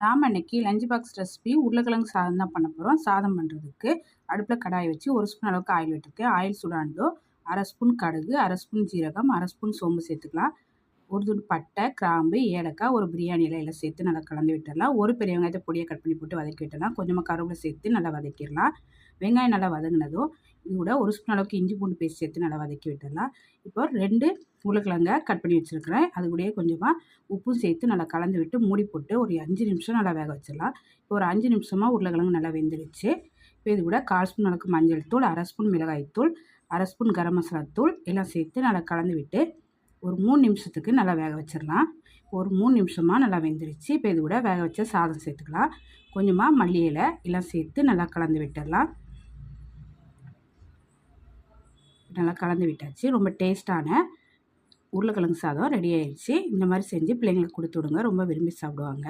நாம் அன்றைக்கி lunch box recipe உருளைக்கிழங்கு சாதம் தான் பண்ண போகிறோம். சாதம் பண்ணுறதுக்கு அடுப்பில் கடாயை வச்சு 1 ஸ்பூன் அளவுக்கு ஆயில் விட்டுருக்கேன். ஆயில் சூடானதும் 1/2 ஸ்பூன் கடுகு, 1/2 ஸ்பூன் ஜீரகம், 1/2 ஸ்பூன் சோம்பு சேர்த்துக்கலாம். ஒரு துண்டு பட்டை, கிராம்பு, ஏலக்காய், ஒரு பிரியாணி இலையில சேர்த்து நல்லா கலந்து விட்டுடலாம். ஒரு பெரிய வெங்காயத்தை பொடியை கட் பண்ணி போட்டு வதக்கி விட்டுடலாம். கொஞ்சமாக கருவேப்பிலை சேர்த்து நல்லா வதக்கிடலாம். வெங்காயம் நல்லா வதங்கினதும் இதோட 1 ஸ்பூன் அளவுக்கு இஞ்சி பூண்டு பேஸ்ட் சேர்த்து நல்லா வதக்கி விட்டுடலாம். இப்போ 2 உருளைக்கிழங்க கட் பண்ணி வச்சுருக்கிறேன். அது கூடயே கொஞ்சமாக உப்பும் சேர்த்து நல்லா கலந்து விட்டு மூடி போட்டு ஒரு 5 நிமிஷம் நல்லா வேக வச்சிடலாம். இப்போ ஒரு 5 நிமிஷமாக உருளைக்கிழங்கு நல்லா வெந்துடுச்சு. இப்போ இது கூட 1/4 ஸ்பூன் அளவுக்கு மஞ்சள் தூள், 1/2 ஸ்பூன் மிளகாய்த்தூள், 1/2 ஸ்பூன் கரம் மசாலா தூள் எல்லாம் சேர்த்து நல்லா கலந்து விட்டு ஒரு 3 நிமிஷத்துக்கு நல்லா வேக வச்சிடலாம். ஒரு 3 நிமிஷமாக நல்லா வெந்துடுச்சு. இப்போ இது கூட வேக வச்ச சாதம் சேர்த்துக்கலாம். கொஞ்சமாக மல்லி இலை எல்லாம் சேர்த்து நல்லா கலந்து விட்டுடலாம். நல்லா கலந்து விட்டாச்சு. ரொம்ப டேஸ்ட்டான உருளைக்கிழங்கு சாதம் ரெடி ஆயிடுச்சு. இந்த மாதிரி செஞ்சு பிள்ளைங்களுக்கு கொடுத்து விடுங்க. ரொம்ப விரும்பி சாப்பிடுவாங்க.